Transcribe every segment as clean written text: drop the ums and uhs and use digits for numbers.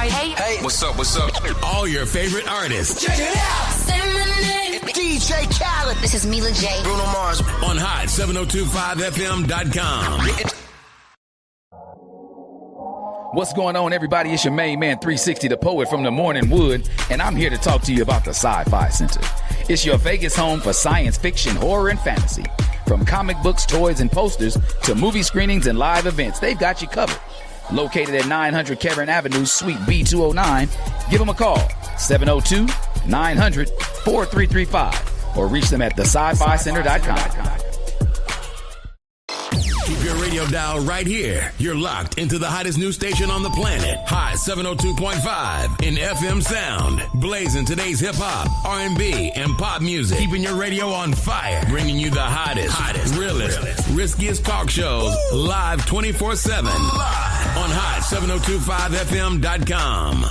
Hey, what's up? All your favorite artists. Check it out. Say my name. DJ Khaled. This is Mila J. Bruno Mars. On hot7025fm.com. What's going on, everybody? It's your main man, 360, the poet from the Morning Wood, and I'm here to talk to you about the Sci-Fi Center. It's your Vegas home for science fiction, horror, and fantasy. From comic books, toys, and posters to movie screenings and live events, they've got you covered. Located at 900 Cameron Avenue, Suite B209, give them a call, 702-900-4335, or reach them at thescificenter.com. Keep your radio dial right here. You're locked into the hottest news station on the planet. Hot 702.5 in FM sound. Blazing today's hip-hop, R&B, and pop music. Keeping your radio on fire. Bringing you the hottest, realest, riskiest talk shows live 24/7. On hot7025fm.com.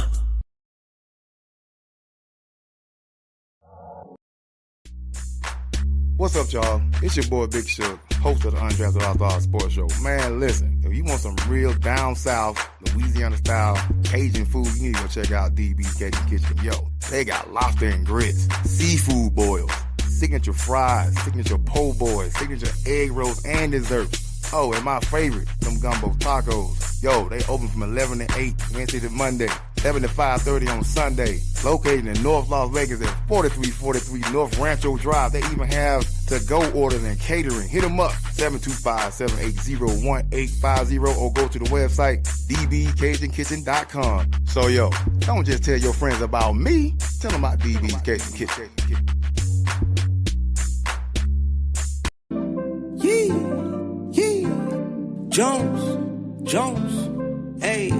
What's up, y'all? It's your boy Big Shook, host of the Undrafted Outlaws Sports Show. Man, listen, if you want some real down south, Louisiana-style Cajun food, you need to go check out DB's Cajun Kitchen. Yo, they got lobster and grits, seafood boils, signature fries, signature po' boys, signature egg rolls, and desserts. Oh, and my favorite, them gumbo tacos. Yo, they open from 11 to 8, Wednesday to Monday, 7 to 5:30 on Sunday. Located in North Las Vegas at 4343 North Rancho Drive. They even have to-go orders and catering. Hit them up, 725-780-1850, or go to the website, dbcajunkitchen.com. So, yo, don't just tell your friends about me. Tell them about DB's Cajun Kitchen. Jones, hey,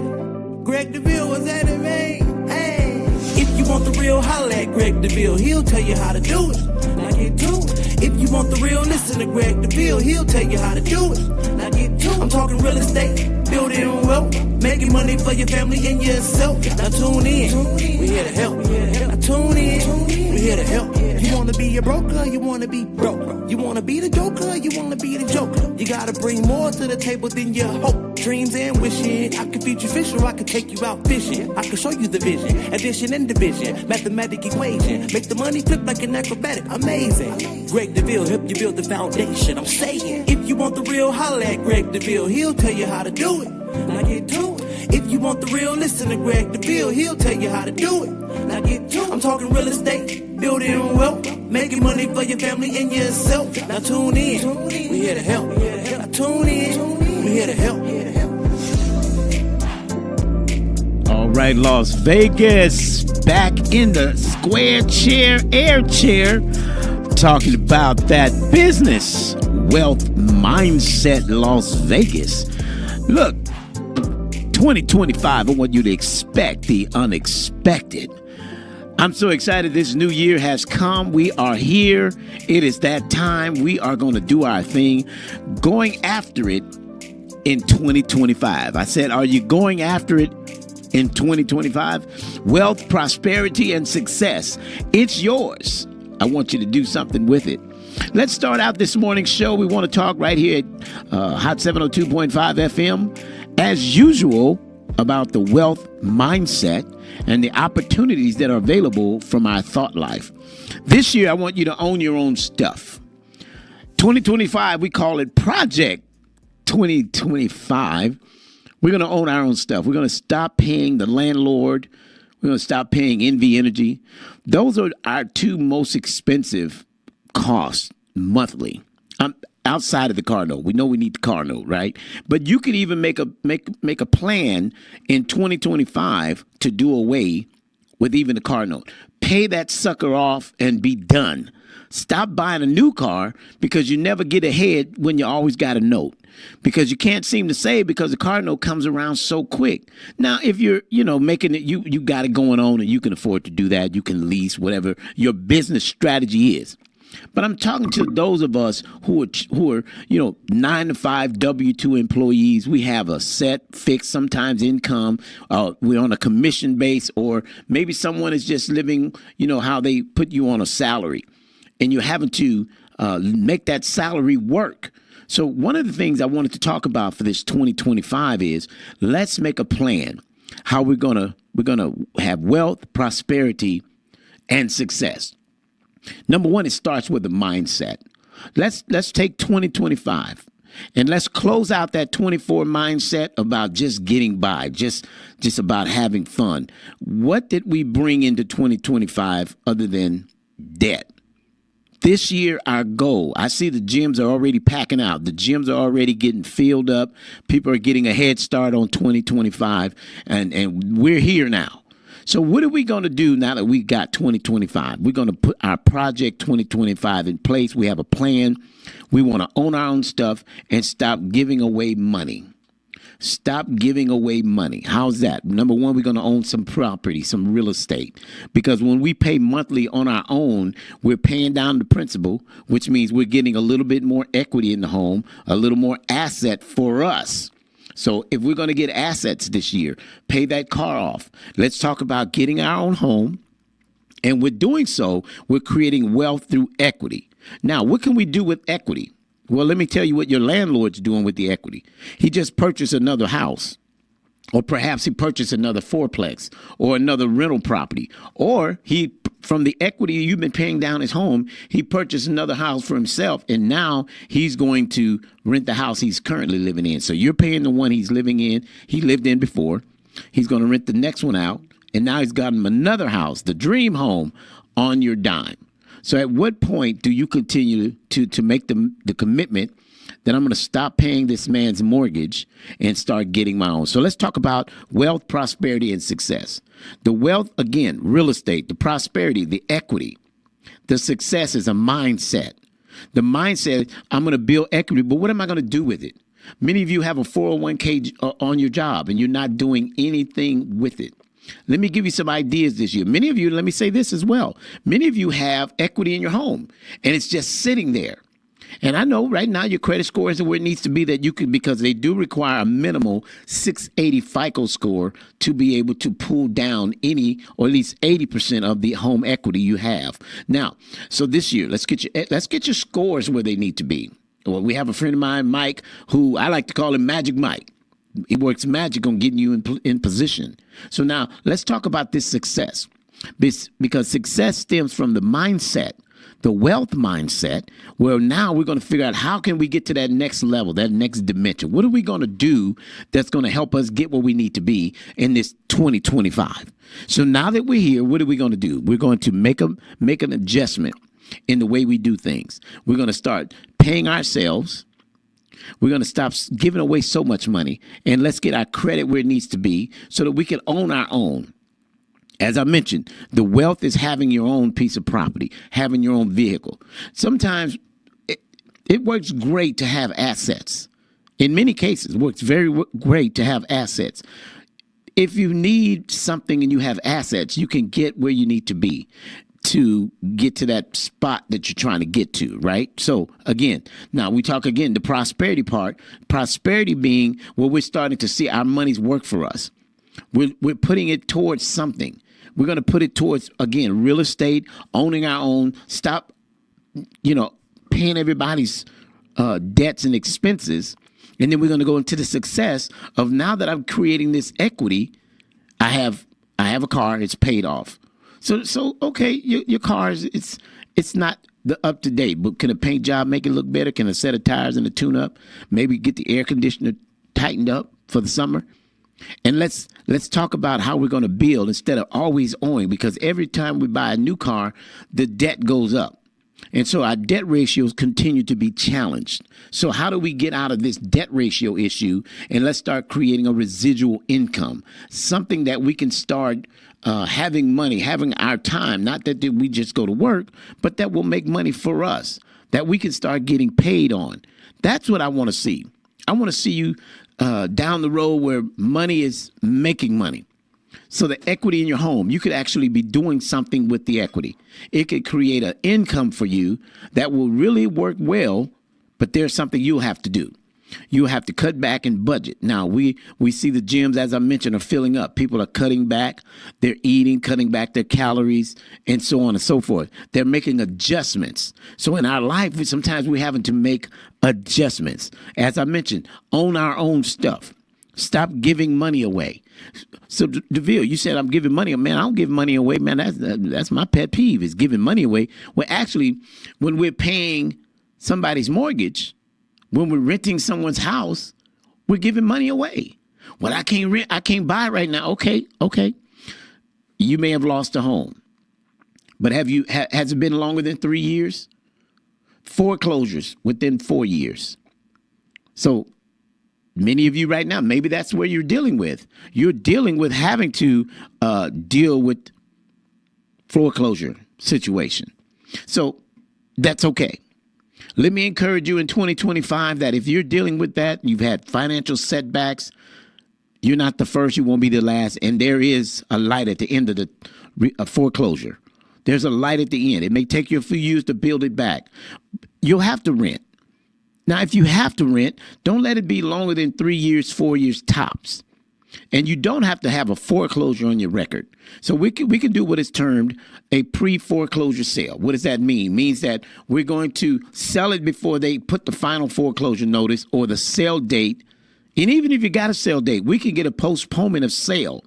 Greg Deville was at it, man, hey. If you want the real, holla at Greg Deville, he'll tell you how to do it. Now get to it. If you want the real, listen to Greg Deville, he'll tell you how to do it. Now get to it. I'm talking real estate, building wealth, making money for your family and yourself. Now tune in, we here to help. Now tune in, we here to help. You wanna be a broker, you wanna be broke. You wanna be the joker, you wanna be the joker. You gotta bring more to the table than your hope, dreams, and wishing. I can feed you fish or I can take you out fishing. I can show you the vision, addition and division, mathematic equation. Make the money flip like an acrobatic, amazing. Greg Deville help you build the foundation. I'm saying, if you want the real, holla at Greg Deville. He'll tell you how to do it. Now get to it. If you want the real, listen to Greg Deville. He'll tell you how to do it. Now get to it. I'm talking real estate, building wealth, making money for your family and yourself. Now tune in, we here to help. Now tune in, we here to help. All right, Las Vegas, back in the square chair, air chair, talking about that business, wealth mindset, Las Vegas. Look, 2025, I want you to expect the unexpected. I'm so excited this new year has come. We are here. It is that time. We are going to do our thing, going after it in 2025. I said, are you going after it in 2025? Wealth, prosperity, and success. It's yours. I want you to do something with it. Let's start out this morning's show. We want to talk right here at Hot 702.5 FM, as usual, about the wealth mindset and the opportunities that are available from our thought life. This year, I want you to own your own stuff. 2025, we call it Project 2025. We're going to own our own stuff. We're going to stop paying the landlord. We're going to stop paying NV Energy. Those are our two most expensive costs monthly. Outside of the car note. We know we need the car note, right? But you could even make a plan in 2025 to do away with even the car note. Pay that sucker off and be done. Stop buying a new car because you never get ahead when you always got a note. Because you can't seem to save because the car note comes around so quick. Now, if you're, making it, you got it going on and you can afford to do that. You can lease, whatever your business strategy is. But I'm talking to those of us who are 9 to 5 W-2 employees. We have a set, fixed, sometimes income. We're on a commission base, or maybe someone is just living, how they put you on a salary, and you're having to make that salary work. So one of the things I wanted to talk about for this 2025 is let's make a plan how we're going to We're going to have wealth, prosperity, and success. Number one, it starts with the mindset. Let's take 2025 and let's close out that 24 mindset about just getting by, just about having fun. What did we bring into 2025 other than debt? This year, our goal, I see the gyms are already packing out. The gyms are already getting filled up. People are getting a head start on 2025, and we're here now. So what are we going to do now that we got 2025? We're going to put our project 2025 in place. We have a plan. We want to own our own stuff and stop giving away money. Stop giving away money. How's that? Number one, we're going to own some property, some real estate. Because when we pay monthly on our own, we're paying down the principal, which means we're getting a little bit more equity in the home, a little more asset for us. So if we're going to get assets this year, pay that car off. Let's talk about getting our own home. And with doing so, we're creating wealth through equity. Now, what can we do with equity? Well, let me tell you what your landlord's doing with the equity. He just purchased another house, or perhaps he purchased another fourplex or another rental property, or he, from the equity you've been paying down his home, he purchased another house for himself, and now he's going to rent the house he's currently living in. So you're paying the one he's living in, he lived in before. He's going to rent the next one out, and now he's got him another house, the dream home, on your dime. So at what point do you continue to make the commitment that I'm going to stop paying this man's mortgage and start getting my own? So let's talk about wealth, prosperity, and success. The wealth, again, real estate, the prosperity, the equity. The success is a mindset. The mindset, I'm going to build equity, but what am I going to do with it? Many of you have a 401k on your job and you're not doing anything with it. Let me give you some ideas this year. Many of you, let me say this as well. Many of you have equity in your home and it's just sitting there. And I know right now your credit score isn't where it needs to be, that you could, because they do require a minimal 680 FICO score to be able to pull down any, or at least 80% of the home equity you have. Now, so this year, let's get your scores where they need to be. Well, we have a friend of mine, Mike, who I like to call him Magic Mike. He works magic on getting you in position. So now let's talk about this success, because success stems from the mindset, the wealth mindset, where now we're going to figure out how can we get to that next level, that next dimension. What are we going to do that's going to help us get where we need to be in this 2025? So now that we're here, what are we going to do? We're going to make an adjustment in the way we do things. We're going to start paying ourselves. We're going to stop giving away so much money, and let's get our credit where it needs to be so that we can own our own. As I mentioned, the wealth is having your own piece of property, having your own vehicle. Sometimes it works great to have assets. In many cases, it works very great to have assets. If you need something and you have assets, you can get where you need to be to get to that spot that you're trying to get to, right? So again, now we talk again, the prosperity part, prosperity being where we're starting to see our money's work for us. We're putting it towards something. We're going to put it towards, again, real estate, owning our own, stop, paying everybody's debts and expenses. And then we're going to go into the success of, now that I'm creating this equity, I have a car, it's paid off. So okay, your car it's not the up to date, but can a paint job make it look better? Can a set of tires and a tune up maybe get the air conditioner tightened up for the summer? And let's talk about how we're going to build instead of always owing, because every time we buy a new car, the debt goes up. And so our debt ratios continue to be challenged. So how do we get out of this debt ratio issue, and let's start creating a residual income, something that we can start having money, having our time, not that we just go to work, but that will make money for us, that we can start getting paid on. That's what I want to see. I want to see you down the road where money is making money. So the equity in your home, you could actually be doing something with the equity. It could create an income for you that will really work well, but there's something you'll have to do. You have to cut back and budget. Now, we see the gyms, as I mentioned, are filling up. People are cutting back. They're eating, cutting back their calories, and so on and so forth. They're making adjustments. So in our life, sometimes we're having to make adjustments. As I mentioned, own our own stuff. Stop giving money away. So, Deville, you said I'm giving money. Man, I don't give money away. Man, that's my pet peeve is giving money away. Well, actually, when we're paying somebody's mortgage, when we're renting someone's house, we're giving money away. Well, I can't rent. I can't buy right now. Okay. You may have lost a home, but has it been longer than 3 years? Foreclosures within 4 years. So many of you right now, maybe that's where you're dealing with. You're dealing with having to deal with foreclosure situation. So that's okay. Let me encourage you in 2025 that if you're dealing with that, you've had financial setbacks, you're not the first, you won't be the last, and there is a light at the end of the foreclosure. There's a light at the end. It may take you a few years to build it back. You'll have to rent. Now, if you have to rent, don't let it be longer than 3 years, 4 years tops. And you don't have to have a foreclosure on your record. So we can do what is termed a pre-foreclosure sale. What does that mean? It means that we're going to sell it before they put the final foreclosure notice or the sale date. And even if you got a sale date, we can get a postponement of sale.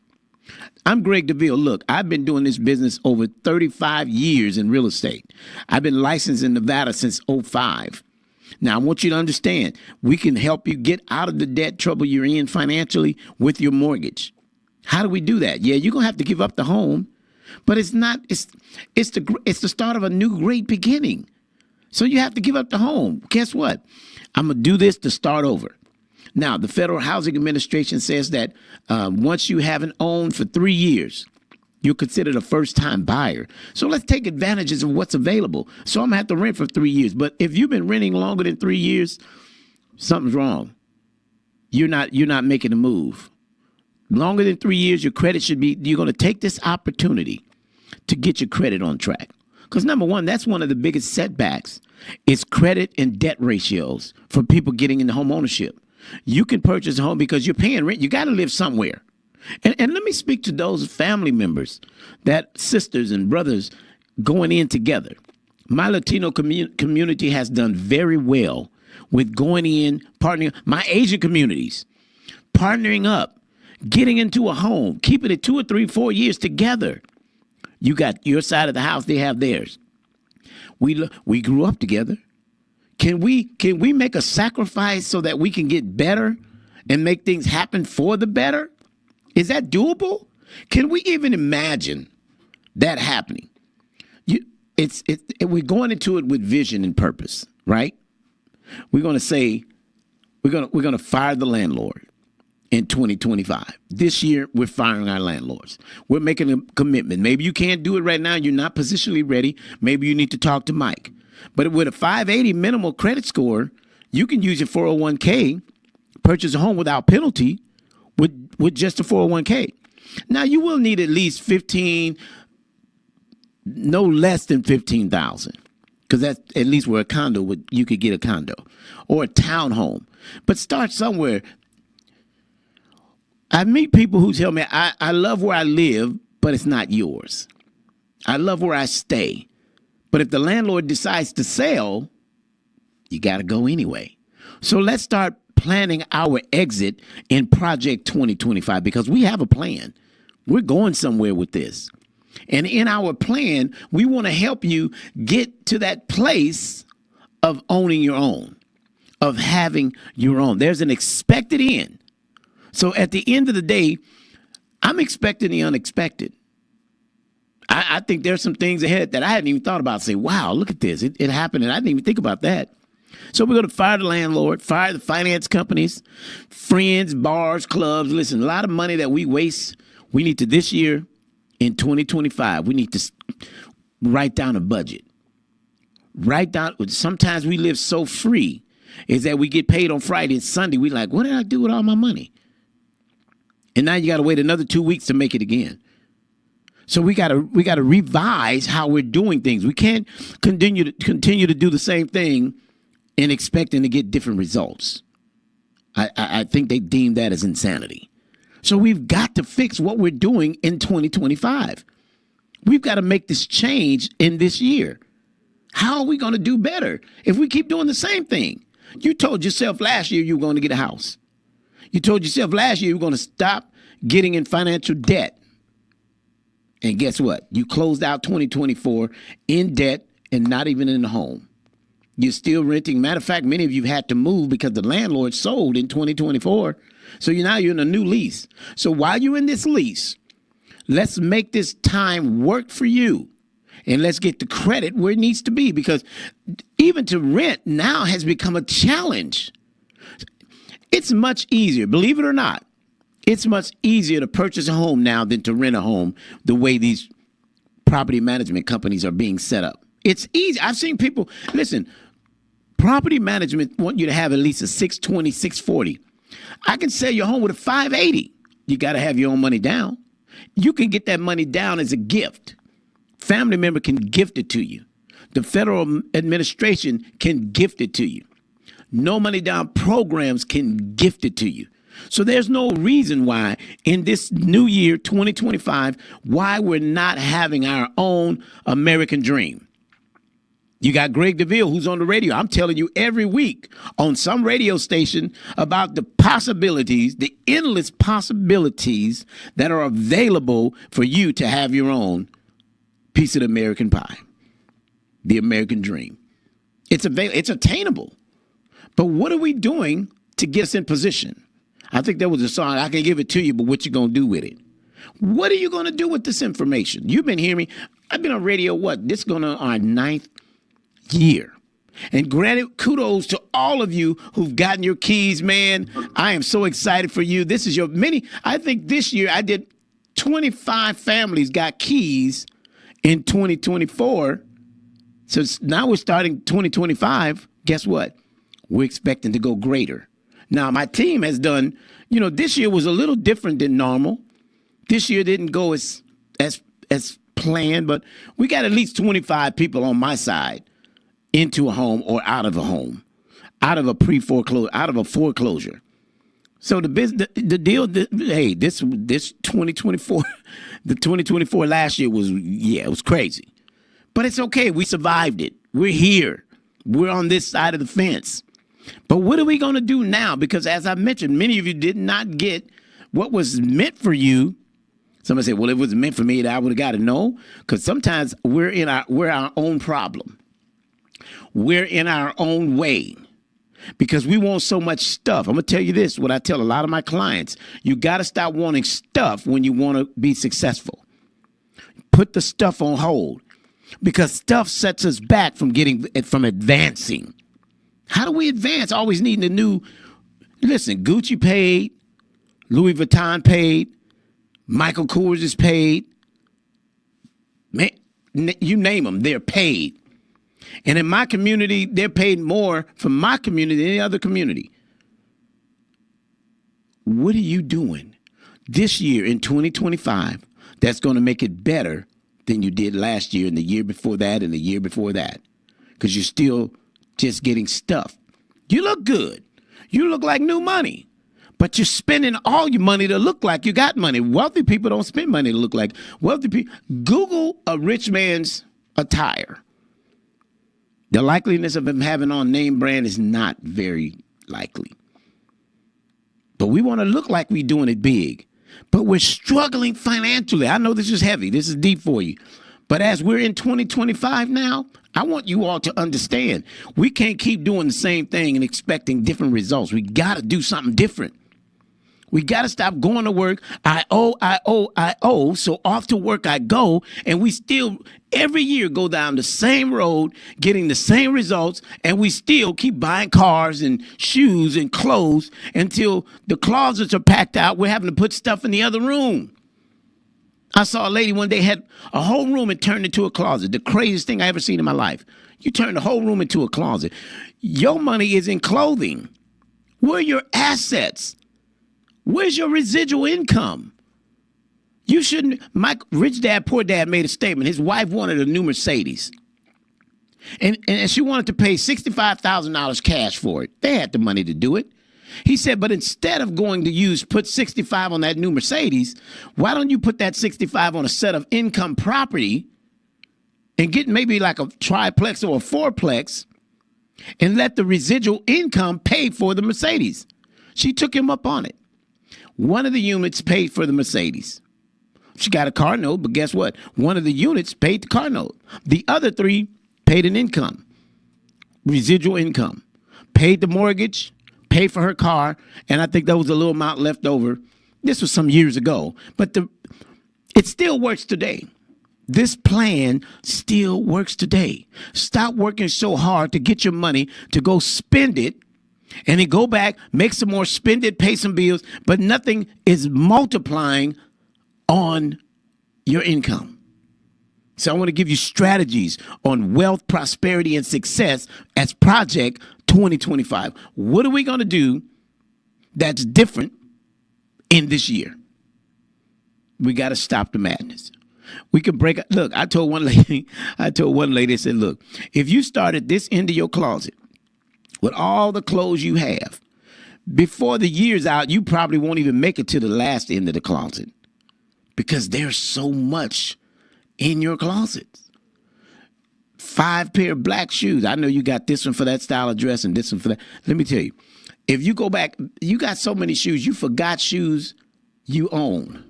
I'm Greg Deville. Look, I've been doing this business over 35 years in real estate. I've been licensed in Nevada since 2005. Now, I want you to understand, we can help you get out of the debt trouble you're in financially with your mortgage. How do we do that? Yeah, you're going to have to give up the home, but it's the start of a new great beginning. So you have to give up the home. Guess what? I'm going to do this to start over. Now, the Federal Housing Administration says that once you haven't owned for 3 years, you're considered a first-time buyer. So let's take advantages of what's available. So I'm going to have to rent for 3 years. But if you've been renting longer than 3 years, something's wrong. You're not making a move. Longer than 3 years, your credit should be, you're going to take this opportunity to get your credit on track. Because number one, that's one of the biggest setbacks is credit and debt ratios for people getting into home ownership. You can purchase a home because you're paying rent. You got to live somewhere. And let me speak to those family members, that sisters and brothers going in together. My Latino community has done very well with going in, partnering. My Asian communities, partnering up, getting into a home, keeping it 2 or 3, 4 years together. You got your side of the house, they have theirs. We grew up together. Can we make a sacrifice so that we can get better and make things happen for the better? Is that doable? Can we even imagine that happening? We're going into it with vision and purpose, right? We're going to say we're going to fire the landlord in 2025. This year, we're firing our landlords. We're making a commitment. Maybe you can't do it right now. You're not positionally ready. Maybe you need to talk to Mike. But with a 580 minimal credit score, you can use your 401k, purchase a home without penalty, with just a 401k. Now, you will need at least no less than 15,000, because that's at least where a condo you could get a condo or a townhome. But start somewhere. I meet people who tell me, I love where I live, but it's not yours. I love where I stay. But if the landlord decides to sell, you got to go anyway. So let's start planning our exit in Project 2025 because we have a plan. We're going somewhere with this. And in our plan, we want to help you get to that place of owning your own, of having your own. There's an expected end. So at the end of the day, I'm expecting the unexpected. I think there's some things ahead that I hadn't even thought about. Say, wow, look at this. It happened, and I didn't even think about that. So we're going to fire the landlord, fire the finance companies, friends, bars, clubs. Listen, a lot of money that we waste, we need to this year in 2025, we need to write down a budget. Write down, sometimes we live so free is that we get paid on Friday and Sunday. We like, what did I do with all my money? And now you got to wait another 2 weeks to make it again. So we got to revise how we're doing things. We can't continue to do the same thing and expecting to get different results. I think they deem that as insanity. So we've got to fix what we're doing in 2025. We've got to make this change in this year. How are we going to do better if we keep doing the same thing? You told yourself last year you were going to get a house. You told yourself last year you were going to stop getting in financial debt. And guess what? You closed out 2024 in debt and not even in the home. You're still renting. Matter of fact, many of you had to move because the landlord sold in 2024. So now you're in a new lease. So while you're in this lease, let's make this time work for you. And let's get the credit where it needs to be, because even to rent now has become a challenge. It's much easier, believe it or not. It's much easier to purchase a home now than to rent a home the way these property management companies are being set up. It's easy. I've seen people, listen, property management want you to have at least a 620, 640. I can sell your home with a 580. You got to have your own money down. You can get that money down as a gift. Family member can gift it to you. The federal administration can gift it to you. No money down programs can gift it to you. So there's no reason why in this new year, 2025, why we're not having our own American dream. You got Greg Deville, who's on the radio. I'm telling you every week on some radio station about the possibilities, the endless possibilities that are available for you to have your own piece of the American pie, the American dream. It's attainable. But what are we doing to get us in position? I think there was a song, I can give it to you, but what you going to do with it? What are you going to do with this information? You've been hearing me. I've been on radio, this is going on our 9th year. And granted, kudos to all of you who've gotten your keys, man. I am so excited for you. This is I think this year I did 25 families got keys in 2024. So now we're starting 2025. Guess what? We're expecting to go greater. Now, my team has done, this year was a little different than normal. This year didn't go as planned, but we got at least 25 people on my side into a home or out of a home, out of a foreclosure. So the deal, hey, this 2024, the 2024 last year it was crazy. But it's okay. We survived it. We're here. We're on this side of the fence. But what are we going to do now? Because as I mentioned, many of you did not get what was meant for you. Somebody said, well, if it was meant for me, I would have got it. No, because sometimes we're our own problem. We're in our own way because we want so much stuff. I'm going to tell you this, what I tell a lot of my clients. You got to stop wanting stuff when you want to be successful. Put the stuff on hold because stuff sets us back from advancing. How do we advance? Always needing a new, listen, Gucci paid, Louis Vuitton paid, Michael Kors is paid. Man, you name them, they're paid. And in my community, they're paid more from my community than any other community. What are you doing this year in 2025 that's going to make it better than you did last year and the year before that and the year before that? Because you're still just getting stuff. You look good. You look like new money. But you're spending all your money to look like you got money. Wealthy people don't spend money to look like wealthy people. Google a rich man's attire. The likeliness of him having on name brand is not very likely. But we want to look like we're doing it big. But we're struggling financially. I know this is heavy. This is deep for you. But as we're in 2025 now, I want you all to understand we can't keep doing the same thing and expecting different results. We got to do something different. We got to stop going to work. I owe. So off to work I go. And we still every year go down the same road, getting the same results. And we still keep buying cars and shoes and clothes until the closets are packed out. We're having to put stuff in the other room. I saw a lady one day had a whole room and turned into a closet. The craziest thing I ever seen in my life. You turn the whole room into a closet. Your money is in clothing. Where are your assets? Where's your residual income? You shouldn't. My rich dad, poor dad made a statement. His wife wanted a new Mercedes. And she wanted to pay $65,000 cash for it. They had the money to do it. He said, but instead of going to put 65 on that new Mercedes, why don't you put that 65 on a set of income property and get maybe like a triplex or a fourplex and let the residual income pay for the Mercedes? She took him up on it. One of the units paid for the Mercedes. She got a car note, but guess what? One of the units paid the car note. The other 3 paid an income, residual income, paid the mortgage, paid for her car, and I think there was a little amount left over. This was some years ago, but it still works today. This plan still works today. Stop working so hard to get your money to go spend it and then go back, make some more, spend it, pay some bills, but nothing is multiplying on your income. So I want to give you strategies on wealth, prosperity, and success as Project 2025. What are we going to do that's different in this year? We got to stop the madness. We can break. Look, I told one lady, I said, look, if you started this into your closet with all the clothes you have, before the year's out, you probably won't even make it to the last end of the closet because there's so much in your closet. 5 pair of black shoes. I know you got this one for that style of dress and this one for that. Let me tell you, if you go back, you got so many shoes, you forgot shoes you own.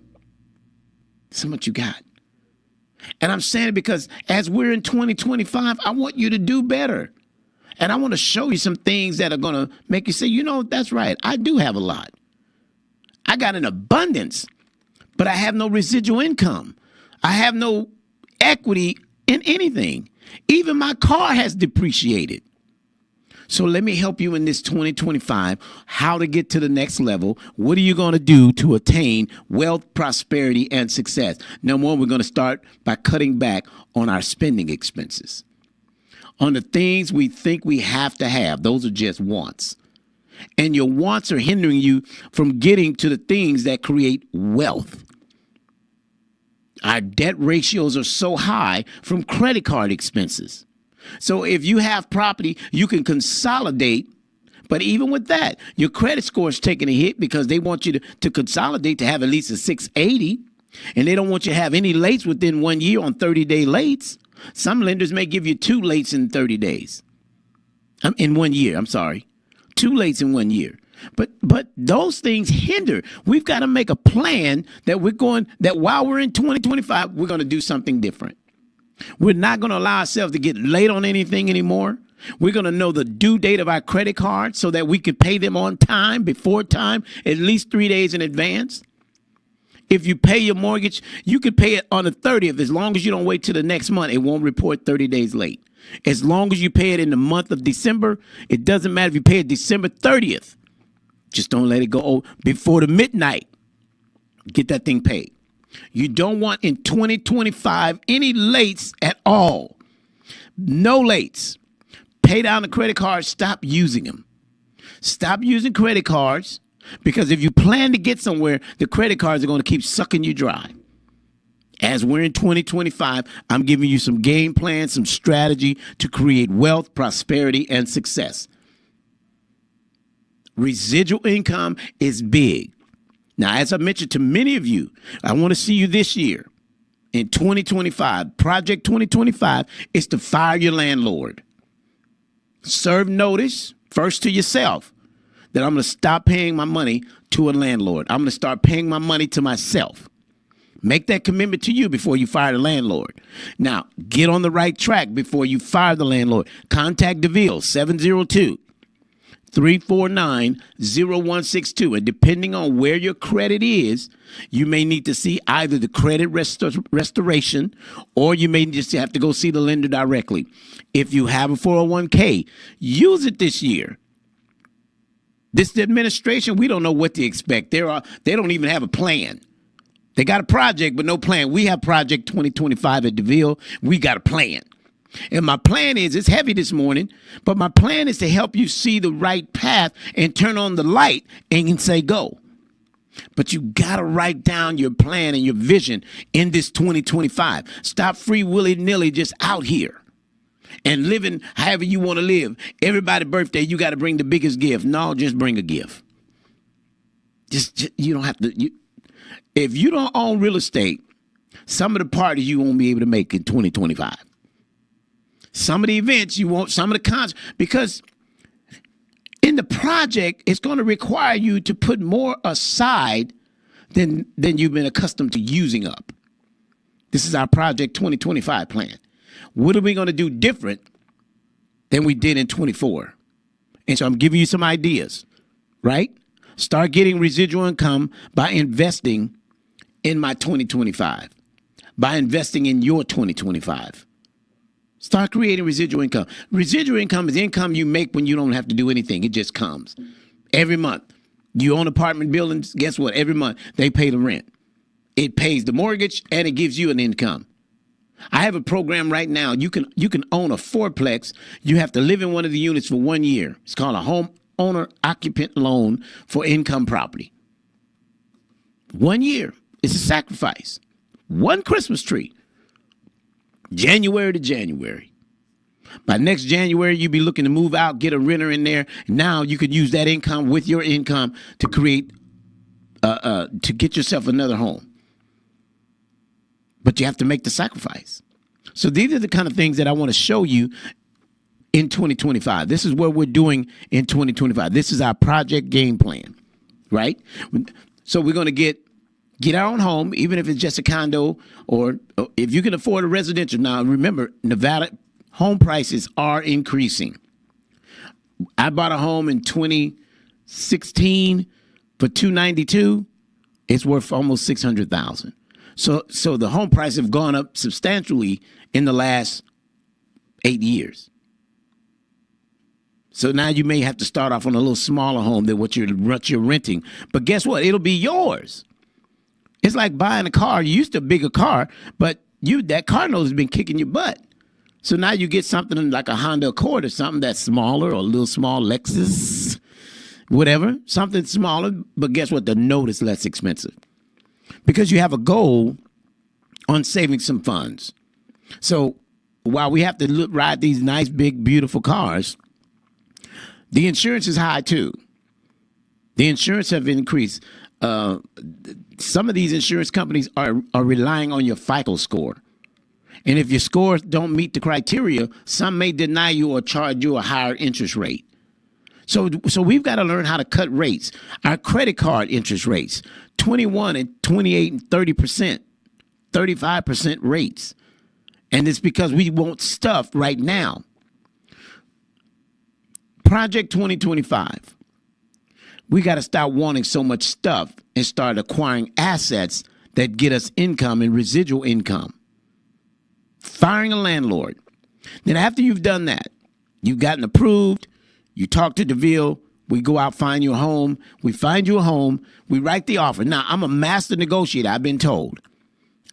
So much you got. And I'm saying it because as we're in 2025, I want you to do better. And I want to show you some things that are going to make you say, you know, that's right. I do have a lot. I got an abundance, but I have no residual income. I have no equity in anything. Even my car has depreciated. So let me help you in this 2025, how to get to the next level. What are you going to do to attain wealth, prosperity, and success? Number one, we're going to start by cutting back on our spending expenses. On the things we think we have to have. Those are just wants. And your wants are hindering you from getting to the things that create wealth. Our debt ratios are so high from credit card expenses. So if you have property, you can consolidate. But even with that, your credit score is taking a hit because they want you to consolidate to have at least a 680. And they don't want you to have any lates within 1 year on 30-day lates. Some lenders may give you 2 lates in 30 days. In 1 year, I'm sorry. 2 lates in 1 year. But those things hinder. We've got to make a plan that while we're in 2025, we're going to do something different. We're not going to allow ourselves to get late on anything anymore. We're going to know the due date of our credit card so that we can pay them on time, before time, at least 3 days in advance. If you pay your mortgage, you could pay it on the 30th. As long as you don't wait till the next month, it won't report 30 days late. As long as you pay it in the month of December, it doesn't matter if you pay it December 30th. Just don't let it go before the midnight. Get that thing paid. You don't want in 2025 any lates at all. No lates. Pay down the credit cards. Stop using them. Stop using credit cards because if you plan to get somewhere, the credit cards are going to keep sucking you dry. As we're in 2025, I'm giving you some game plans, some strategy to create wealth, prosperity, and success. Residual income is big. Now, as I mentioned to many of you, I want to see you this year in 2025. Project 2025 is to fire your landlord. Serve notice first to yourself that I'm going to stop paying my money to a landlord. I'm going to start paying my money to myself. Make that commitment to you before you fire the landlord. Now, get on the right track before you fire the landlord. Contact Deville, 702-349-0162. And depending on where your credit is, you may need to see either the credit restoration or you may just have to go see the lender directly. If you have a 401k, use it this year. This administration, we don't know what to expect. They don't even have a plan. They got a project, but no plan. We have Project 2025 at Deville. We got a plan. And my plan is, it's heavy this morning, but my plan is to help you see the right path and turn on the light and say go. But you got to write down your plan and your vision in this 2025. Stop free willy-nilly just out here and living however you want to live. Everybody's birthday, you got to bring the biggest gift. No, just bring a gift. Just you don't have to. If you don't own real estate, some of the parties you won't be able to make in 2025. Some of the events you won't, some of the concerts, because in in the project, it's going to require you to put more aside than you've been accustomed to using up. This is our Project 2025 plan. What are we going to do different than we did in 24? And so I'm giving you some ideas, right? Start getting residual income by investing in my 2025, by investing in your 2025. Start creating residual income. Residual income is income you make when you don't have to do anything. It just comes every month. You own apartment buildings. Guess what? Every month they pay the rent. It pays the mortgage and it gives you an income. I have a program right now. You can own a fourplex. You have to live in one of the units for 1 year. It's called a home owner occupant loan for income property. 1 year. It's a sacrifice. One Christmas tree. January to January. By next January, you'll be looking to move out, get a renter in there. Now you could use that income with your income to create, to get yourself another home. But you have to make the sacrifice. So these are the kind of things that I want to show you in 2025. This is what we're doing in 2025. This is our project game plan, right? So we're going to get our own home, even if it's just a condo or if you can afford a residential. Now, remember, Nevada home prices are increasing. I bought a home in 2016 for $292. It's worth almost $600,000. So the home prices have gone up substantially in the last 8 years. So now you may have to start off on a little smaller home than what you're renting. But guess what? It'll be yours. It's like buying a car. You used to have a bigger car, but that car note has been kicking your butt. So now you get something like a Honda Accord or something that's smaller, or a little small Lexus, whatever, something smaller. But guess what? The note is less expensive because you have a goal on saving some funds. So while we have to ride these nice, big, beautiful cars, the insurance is high too. The insurance have increased. Some of these insurance companies are relying on your FICO score. And if your scores don't meet the criteria, some may deny you or charge you a higher interest rate. So we've got to learn how to cut rates. Our credit card interest rates, 21 and 28 and 30%, 35% rates. And it's because we want stuff right now. Project 2025. We got to stop wanting so much stuff and start acquiring assets that get us income and residual income. Firing a landlord. Then after you've done that, you've gotten approved, you talk to Deville, we go out, find you a home, we find you a home, we write the offer. Now, I'm a master negotiator, I've been told.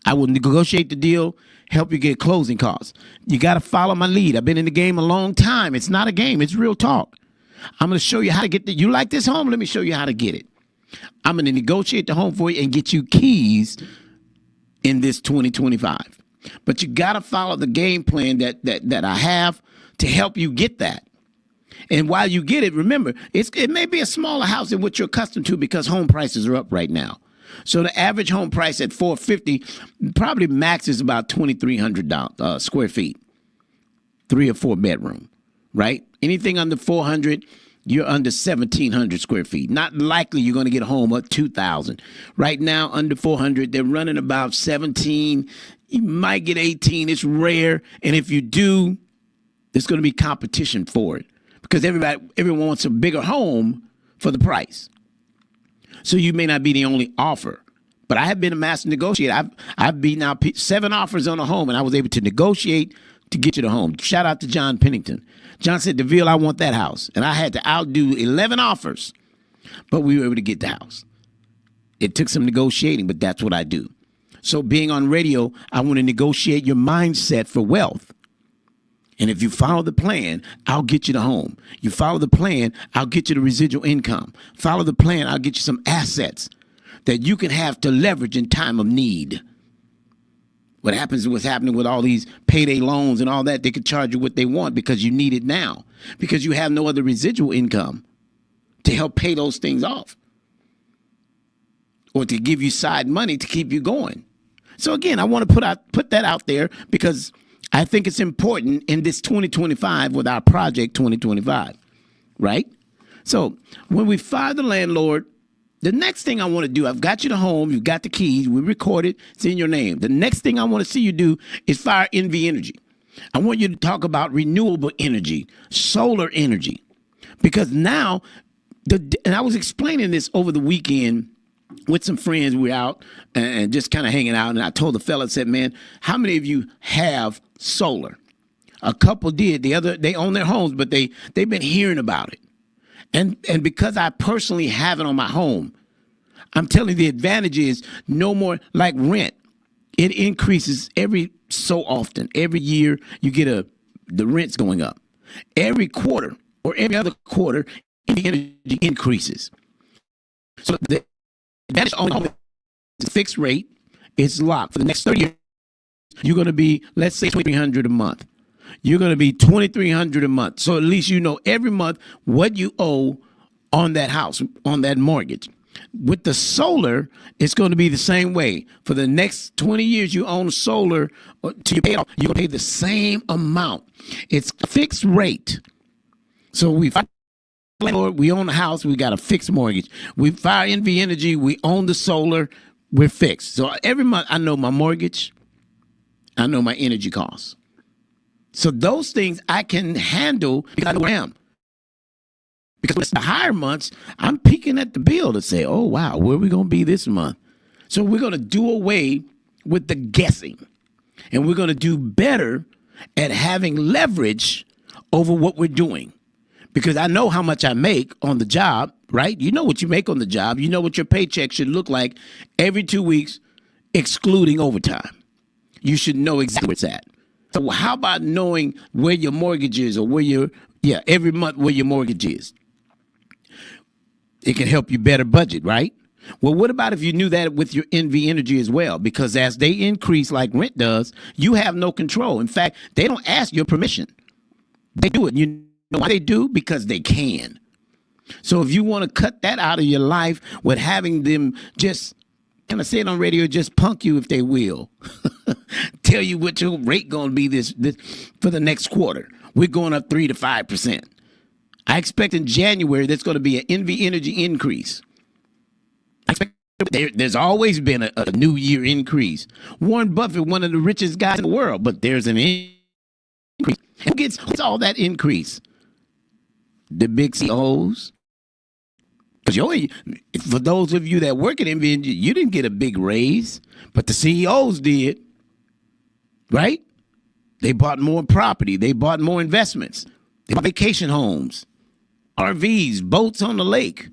I will negotiate the deal, help you get closing costs. You got to follow my lead. I've been in the game a long time. It's not a game, it's real talk. I'm going to show you how to get you like this home? Let me show you how to get it. I'm going to negotiate the home for you and get you keys in this 2025. But you got to follow the game plan that I have to help you get that. And while you get it, remember, it may be a smaller house than what you're accustomed to because home prices are up right now. So the average home price at $450 probably max is about 2,300 square feet, 3 or 4 bedroom, right? Anything under 400, you're under 1,700 square feet. Not likely you're going to get a home at 2,000. Right now, under 400, they're running about 17. You might get 18. It's rare. And if you do, there's going to be competition for it because everyone wants a bigger home for the price. So you may not be the only offer. But I have been a master negotiator. I've beaten out 7 offers on a home, and I was able to negotiate to get you the home. Shout out to John Pennington. John said, Deville, I want that house. And I had to outdo 11 offers, but we were able to get the house. It took some negotiating, but that's what I do. So being on radio, I want to negotiate your mindset for wealth. And if you follow the plan, I'll get you the home. You follow the plan, I'll get you the residual income. Follow the plan, I'll get you some assets that you can have to leverage in time of need. What happens is what's happening with all these payday loans and all that, they could charge you what they want because you need it now, because you have no other residual income to help pay those things off or to give you side money to keep you going. So again, I want to put that out there because I think it's important in this 2025 with our Project 2025, right? So when we fire the landlord, the next thing I want to do, I've got you the home, you've got the keys, we recorded, it's in your name. The next thing I want to see you do is fire NV Energy. I want you to talk about renewable energy, solar energy, because now, and I was explaining this over the weekend with some friends. We were out and just kind of hanging out, and I told the fella, I said, man, how many of you have solar? A couple did. They own their homes, but they've been hearing about it. And because I personally have it on my home, I'm telling you the advantage is no more like rent. It increases every so often. Every year you get the rent's going up. Every quarter or every other quarter, the energy increases. So the advantage on home is fixed rate. It's locked. For the next 30 years, you're going to be, let's say, $2,300 a month. You're going to be $2,300 a month. So at least you know every month what you owe on that house, on that mortgage. With the solar, it's going to be the same way. For the next 20 years, you own solar till you pay it off. You're going to pay the same amount. It's fixed rate. So we fire landlord, we own the house, we got a fixed mortgage. We fire NV Energy, we own the solar, we're fixed. So every month, I know my mortgage, I know my energy costs. So those things I can handle because I know where I am. Because with the higher months, I'm peeking at the bill to say, oh, wow, where are we going to be this month? So we're going to do away with the guessing. And we're going to do better at having leverage over what we're doing. Because I know how much I make on the job, right? You know what you make on the job. You know what your paycheck should look like every 2 weeks, excluding overtime. You should know exactly where it's at. So how about knowing where your mortgage is or every month where your mortgage is? It can help you better budget, right? Well, what about if you knew that with your NV Energy as well? Because as they increase like rent does, you have no control. In fact, they don't ask your permission. They do it. You know why they do? Because they can. So if you want to cut that out of your life with having them just, can I say it on radio, just punk you if they will. Tell you what your rate going to be this for the next quarter. We're going up 3 to 5%. I expect in January there's going to be an NV Energy increase. I expect there's always been a new year increase. Warren Buffett, one of the richest guys in the world, but there's an increase. Who gets all that increase? The big CEOs. Because for those of you that work at NV Energy, you didn't get a big raise, but the CEOs did, right? They bought more property. They bought more investments. They bought vacation homes, RVs, boats on the lake,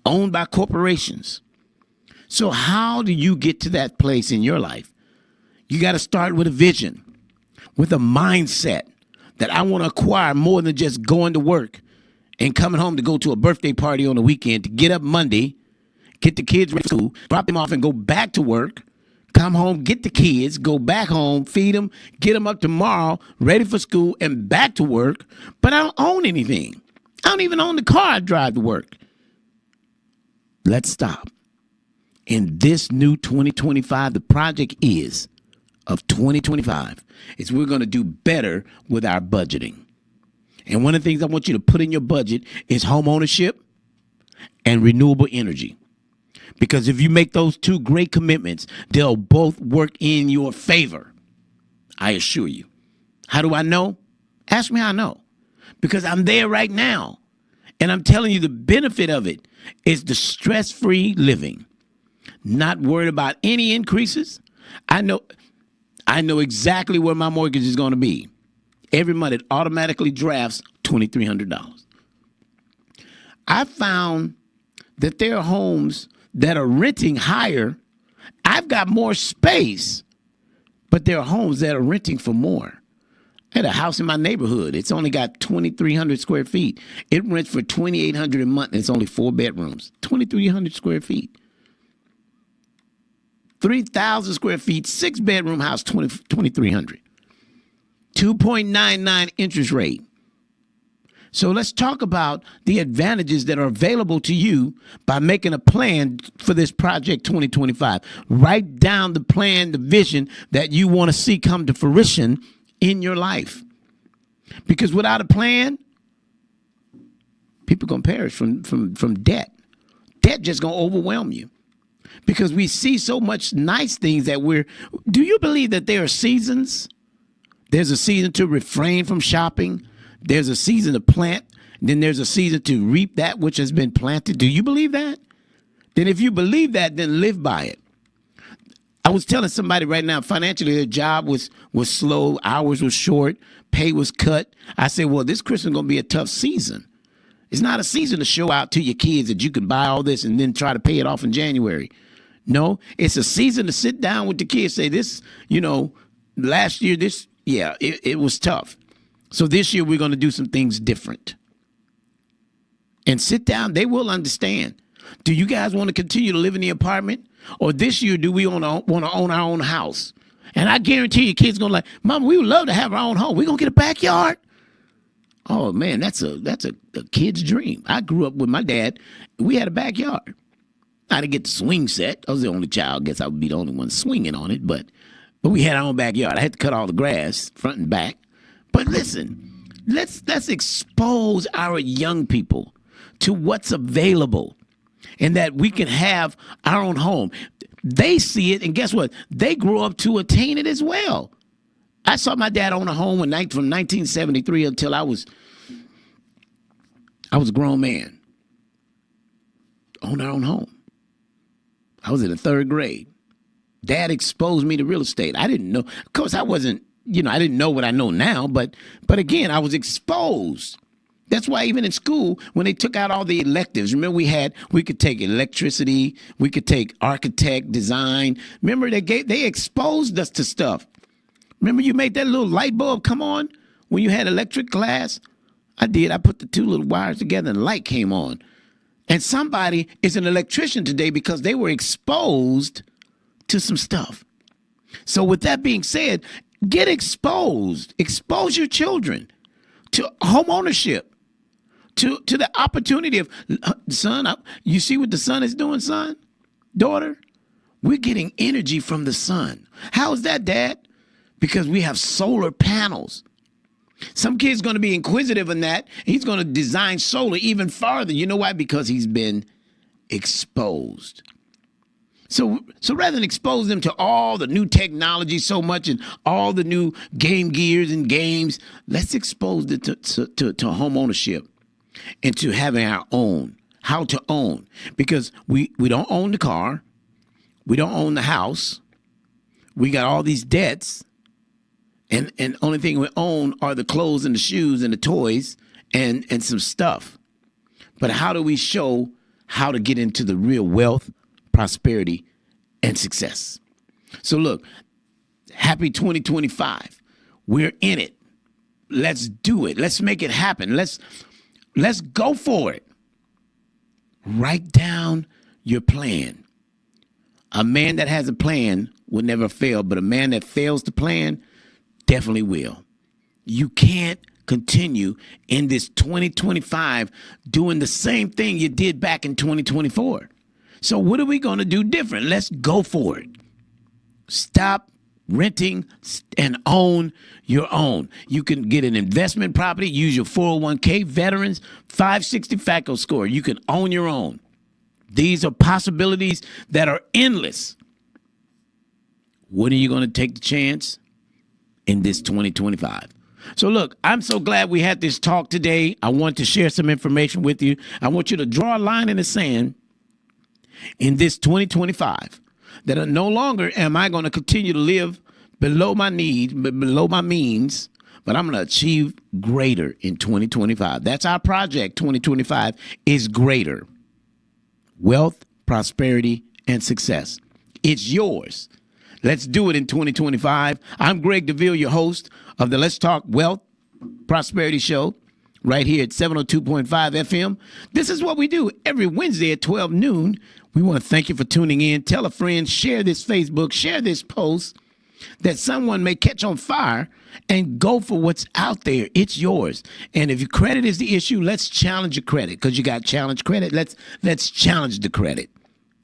owned by corporations. So how do you get to that place in your life? You got to start with a vision, with a mindset that I want to acquire more than just going to work and coming home to go to a birthday party on the weekend, to get up Monday, get the kids ready for school, drop them off and go back to work, come home, get the kids, go back home, feed them, get them up tomorrow, ready for school and back to work. But I don't own anything. I don't even own the car I drive to work. Let's stop. In this new 2025, the project of 2025 is we're going to do better with our budgeting. And one of the things I want you to put in your budget is home ownership and renewable energy. Because if you make those two great commitments, they'll both work in your favor. I assure you. How do I know? Ask me how I know. Because I'm there right now. And I'm telling you the benefit of it is the stress-free living. Not worried about any increases. I know exactly where my mortgage is going to be. Every month it automatically drafts $2,300. I found that there are homes that are renting higher. I've got more space, but there are homes that are renting for more. I had a house in my neighborhood. It's only got 2,300 square feet. It rents for $2,800 a month, and it's only 4 bedrooms. 2,300 square feet. 3,000 square feet, 6-bedroom house, 2,300. 2.99 interest rate. So let's talk about the advantages that are available to you by making a plan for this project 2025. Write down the plan, the vision that you want to see come to fruition in your life. Because without a plan, People going to perish from debt. Debt just going to overwhelm you because we see so much nice things that do you believe that there are seasons? There's a season to refrain from shopping. There's a season to plant. Then there's a season to reap that which has been planted. Do you believe that? Then if you believe that, then live by it. I was telling somebody right now, financially, their job was slow, hours were short, pay was cut. I said, well, this Christmas is going to be a tough season. It's not a season to show out to your kids that you can buy all this and then try to pay it off in January. No, it's a season to sit down with the kids, say this, last year, it was tough. So this year we're going to do some things different. And sit down, they will understand. Do you guys want to continue to live in the apartment? Or this year, do we want to own our own house? And I guarantee you kids going to like, Mama, we would love to have our own home. We're going to get a backyard. Oh, man, that's a kid's dream. I grew up with my dad. We had a backyard. I didn't get the swing set. I was the only child. I guess I would be the only one swinging on it. But we had our own backyard. I had to cut all the grass, front and back. But listen, let's expose our young people to what's available and that we can have our own home. They see it, and guess what? They grew up to attain it as well. I saw my dad own a home from 1973 until I was a grown man. Own our own home. I was in the 3rd grade. Dad exposed me to real estate. I didn't know. Of course, I wasn't, I didn't know what I know now, but again, I was exposed. That's why even in school, when they took out all the electives, remember we could take electricity, we could take architect, design. Remember they exposed us to stuff. Remember you made that little light bulb come on when you had electric class? I did. I put the 2 little wires together and the light came on. And somebody is an electrician today because they were exposed to some stuff. So with that being said, get exposed. Expose your children to home ownership. To the opportunity of, son, you see what the sun is doing, son, daughter? We're getting energy from the sun. How is that, Dad? Because we have solar panels. Some kid's going to be inquisitive in that. He's going to design solar even farther. You know why? Because he's been exposed. So rather than expose them to all the new technology so much and all the new game gears and games, let's expose it to home ownership. And to having our own, how to own. Because we don't own the car. We don't own the house. We got all these debts. And only thing we own are the clothes and the shoes and the toys and some stuff. But how do we show how to get into the real wealth, prosperity, and success? So look, happy 2025. We're in it. Let's do it. Let's make it happen. Let's go for it. Write down your plan. A man that has a plan will never fail, but a man that fails to plan definitely will. You can't continue in this 2025 doing the same thing you did back in 2024. So what are we going to do different? Let's go for it. Stop renting and own your own. You can get an investment property, use your 401k, veterans, 560 FACO score. You can own your own. These are possibilities that are endless. When are you going to take the chance? In this 2025. So look, I'm so glad we had this talk today. I want to share some information with you. I want you to draw a line in the sand in this 2025 that no longer am I going to continue to live below my needs, below my means, but I'm going to achieve greater in 2025. That's our project. 2025 is greater. Wealth, prosperity, and success. It's yours. Let's do it in 2025. I'm Greg Deville, your host of the Let's Talk Wealth Prosperity Show right here at 702.5 FM. This is what we do every Wednesday at 12 noon. We want to thank you for tuning in. Tell a friend, share this Facebook, share this post that someone may catch on fire and go for what's out there. It's yours. And if your credit is the issue, let's challenge your credit because you got challenge credit. Let's challenge the credit.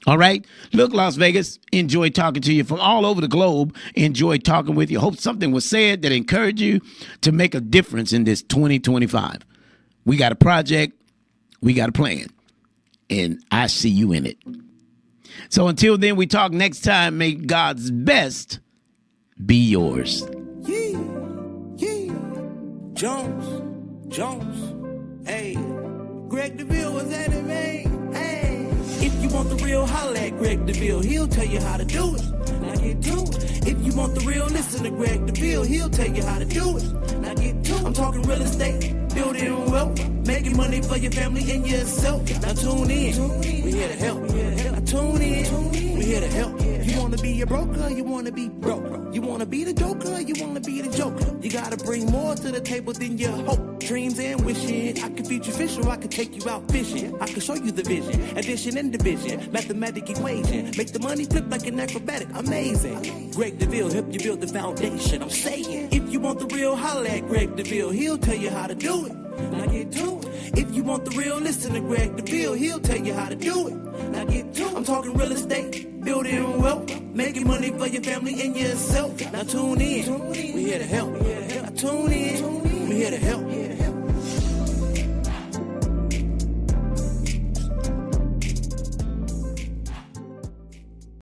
All right. Look, Las Vegas, enjoy talking to you from all over the globe. Enjoy talking with you. Hope something was said that encouraged you to make a difference in this 2025. We got a project. We got a plan. And I see you in it. So until then, we talk next time. May God's best be yours. Yeah. Jones, hey. Greg Deville was at it, man. Hey. If you want the real, holla at Greg Deville. He'll tell you how to do it. Now get to it. If you want the real, listen to Greg Deville. He'll tell you how to do it. Now get to it. I'm talking real estate, building wealth, making money for your family and yourself. Now tune in. We here to help. Now tune in. We here to help. You wanna be a broker, you wanna be broke. You wanna be the joker, you wanna be the joker. You gotta bring more to the table than your hope, dreams and wishing. I can feed you fish or I can take you out fishing. I can show you the vision, addition and division, mathematic equation. Make the money flip like an acrobatic, amazing. Greg Deville help you build the foundation. I'm saying, if you want the real, holla at Greg Deville. He'll tell you how to do it. Now get to it. If you want the real, listen to Greg Deville. He'll tell you how to do it. Now get to it. I'm talking real estate, building wealth, making money for your family and yourself. Now tune in. We here to help. Now tune in. We here to help.